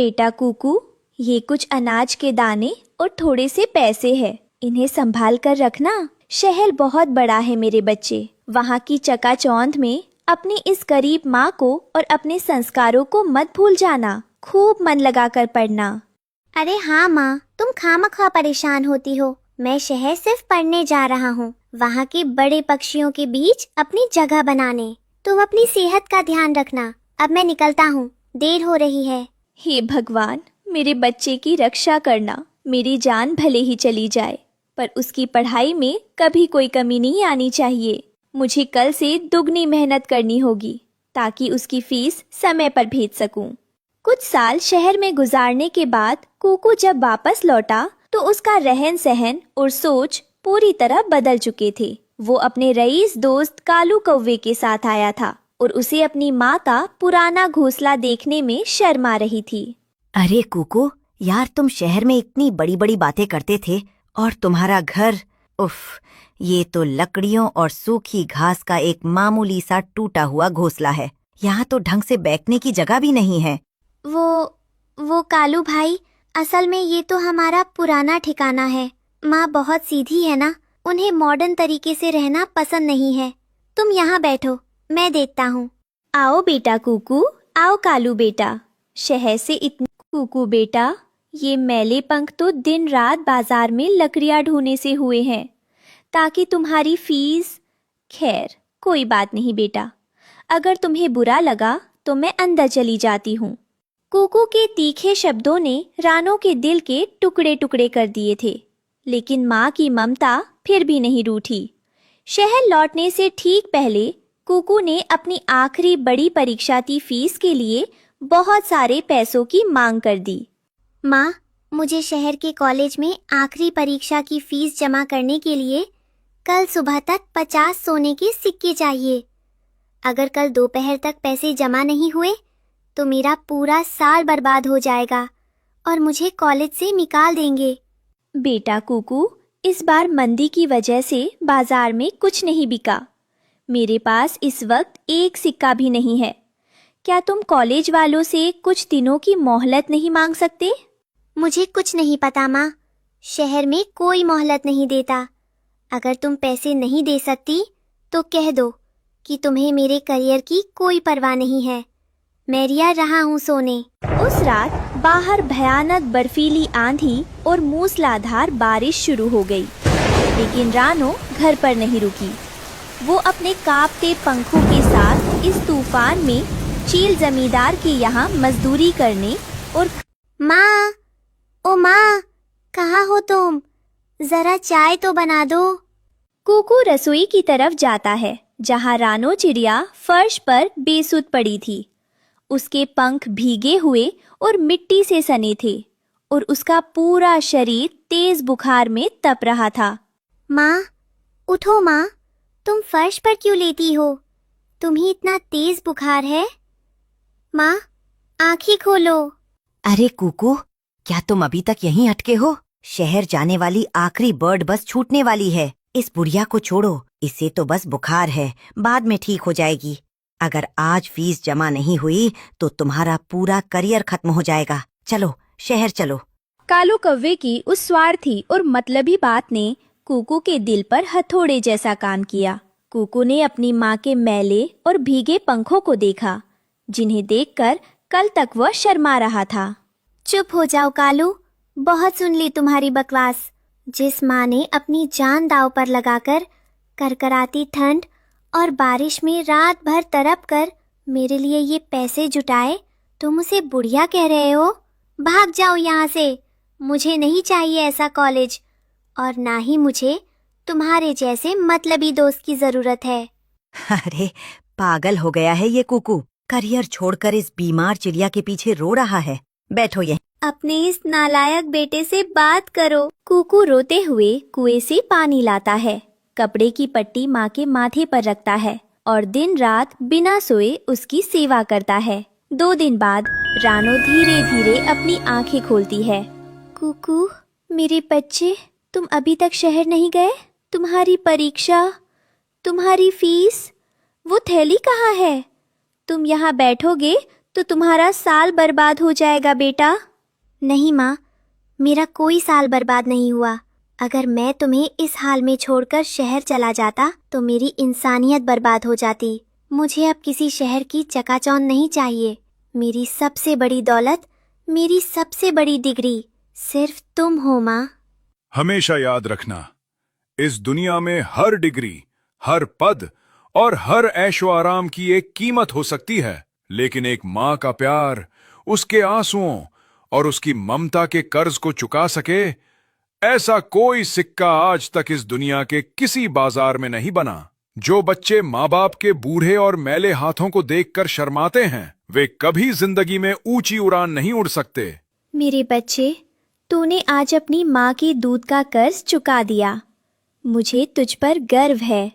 बेटा कुकू, ये कुछ अनाज के दाने और थोड़े से पैसे हैं। इन्हें संभाल कर रखना। शहर बहुत बड़ा है मेरे बच्चे। वहाँ की चकाचौंध में अपनी इस गरीब माँ को और अपने संस्कारों को मत भूल जाना। खूब मन लगा कर पढ़ना। अरे हाँ माँ, तुम खामखा परेशान होती हो। मैं शहर सिर्फ पढ़ने जा रहा हूँ, वहाँ के बड़े पक्षियों के बीच अपनी जगह बनाने। तुम अपनी सेहत का ध्यान रखना। अब मैं निकलता हूँ, देर हो रही है। हे भगवान, मेरे बच्चे की रक्षा करना। मेरी जान भले ही चली जाए, पर उसकी पढ़ाई में कभी कोई कमी नहीं आनी चाहिए। मुझे कल से दुगनी मेहनत करनी होगी ताकि उसकी फीस समय पर भेज सकूं। कुछ साल शहर में गुजारने के बाद कुकू जब वापस लौटा तो उसका रहन सहन और सोच पूरी तरह बदल चुके थे। वो अपने रईस दोस्त कालू कौवे के साथ आया था और उसे अपनी माँ का पुराना घोंसला देखने में शर्म आ रही थी। अरे कुकू यार, तुम शहर में इतनी बड़ी बड़ी बातें करते थे और तुम्हारा घर, उफ, ये तो लकड़ियों और सूखी घास का एक मामूली सा टूटा हुआ घोंसला है। यहाँ तो ढंग से बैठने की जगह भी नहीं है। वो कालू भाई, असल में ये तो हमारा पुराना ठिकाना है। माँ बहुत सीधी है ना, उन्हें मॉडर्न तरीके से रहना पसंद नहीं है। तुम यहाँ बैठो, मैं देखता हूँ। आओ बेटा कुकू, आओ कालू बेटा। शहर से इतनी कुकू बेटा, ये मैले पंख तो दिन रात बाजार में लकड़ियाँ ढूंढने से हुए हैं ताकि तुम्हारी फीस। खैर कोई बात नहीं बेटा, अगर तुम्हें बुरा लगा तो मैं अंदर चली जाती हूँ। कुकू के तीखे शब्दों ने रानो के दिल के टुकड़े टुकड़े कर दिए थे, लेकिन माँ की ममता फिर भी नहीं रूठी। शहर लौटने से ठीक पहले कुकू ने अपनी आखिरी बड़ी परीक्षा की फीस के लिए बहुत सारे पैसों की मांग कर दी। माँ, मुझे शहर के कॉलेज में आखिरी परीक्षा की फीस जमा करने के लिए कल सुबह तक 50 सोने के सिक्के चाहिए। अगर कल दोपहर तक पैसे जमा नहीं हुए तो मेरा पूरा साल बर्बाद हो जाएगा और मुझे कॉलेज से निकाल देंगे। बेटा कुकू, इस बार मंदी की वजह से बाजार में कुछ नहीं बिका। मेरे पास इस वक्त एक सिक्का भी नहीं है। क्या तुम कॉलेज वालों से कुछ दिनों की मोहलत नहीं मांग सकते? मुझे कुछ नहीं पता माँ, शहर में कोई मोहलत नहीं देता। अगर तुम पैसे नहीं दे सकती तो कह दो कि तुम्हें मेरे करियर की कोई परवाह नहीं है। मैं रिया रहा हूँ सोने। उस रात बाहर भयानक बर्फीली आंधी और मूसलाधार बारिश शुरू हो गई, लेकिन रानो घर पर नहीं रुकी। वो अपने कांपते पंखों के साथ इस तूफान में चील जमींदार के यहाँ मजदूरी करने और माँ, ओ माँ, कहाँ हो तुम? जरा चाय तो बना दो। कुकू रसोई की तरफ जाता है जहाँ रानो चिड़िया फर्श पर बेसुध पड़ी थी। उसके पंख भीगे हुए और मिट्टी से सने थे और उसका पूरा शरीर तेज बुखार में तप रहा था। माँ, उठो माँ, तुम फर्श पर क्यों लेटी हो? तुम्हें इतना तेज बुखार है? माँ, आंखें खोलो। अरे कुकू, क्या तुम अभी तक यहीं अटके हो? शहर जाने वाली आखिरी बर्ड बस छूटने वाली है। इस बुढ़िया को छोड़ो, इसे तो बस बुखार है, बाद में ठीक हो जाएगी। अगर आज फीस जमा नहीं हुई तो तुम्हारा पूरा करियर खत्म हो जाएगा। चलो शहर चलो। कालू कौवे की उस स्वार्थी और मतलबी बात ने कुकू के दिल पर हथौड़े जैसा काम किया। कुकू ने अपनी माँ के मैले और भीगे पंखों को देखा, जिन्हें देखकर कल तक वह शर्मा रहा था। चुप हो जाओ कालू, बहुत सुन ली तुम्हारी बकवास। जिस माँ ने अपनी जान दांव पर लगाकर करकराती ठंड और बारिश में रात भर तड़प कर मेरे लिए ये पैसे जुटाए, तुम उसे बुढ़िया कह रहे हो? भाग जाओ यहाँ से। मुझे नहीं चाहिए ऐसा कॉलेज, और ना ही मुझे तुम्हारे जैसे मतलबी दोस्त की जरूरत है। अरे पागल हो गया है ये कुकू, करियर छोड़कर इस बीमार चिड़िया के पीछे रो रहा है। बैठो यहीं। अपने इस नालायक बेटे से बात करो। कुकू रोते हुए कुएं से पानी लाता है, कपड़े की पट्टी माँ के माथे पर रखता है और दिन रात बिना सोए उसकी सेवा करता है। 2 दिन बाद रानो धीरे धीरे अपनी आंखें खोलती है। कुकू, मेरे बच्चे, तुम अभी तक शहर नहीं गए? तुम्हारी परीक्षा, तुम्हारी फीस, वो थैली कहाँ है? तुम यहाँ बैठोगे तो तुम्हारा साल बर्बाद हो जाएगा बेटा। नहीं माँ, मेरा कोई साल बर्बाद नहीं हुआ। अगर मैं तुम्हें इस हाल में छोड़कर शहर चला जाता तो मेरी इंसानियत बर्बाद हो जाती। मुझे अब किसी शहर की चकाचौंध नहीं चाहिए। मेरी सबसे बड़ी दौलत, मेरी सबसे बड़ी डिग्री सिर्फ तुम हो माँ। हमेशा याद रखना, इस दुनिया में हर डिग्री, हर पद और हर ऐशो आराम की एक कीमत हो सकती है, लेकिन एक माँ का प्यार, उसके आंसुओं और उसकी ममता के कर्ज को चुका सके, ऐसा कोई सिक्का आज तक इस दुनिया के किसी बाजार में नहीं बना। जो बच्चे माँ बाप के बूढ़े और मैले हाथों को देखकर शर्माते हैं, वे कभी जिंदगी में ऊंची उड़ान नहीं उड़ सकते। मेरे बच्चे, तूने आज अपनी माँ के दूध का कर्ज चुका दिया। मुझे तुझ पर गर्व है।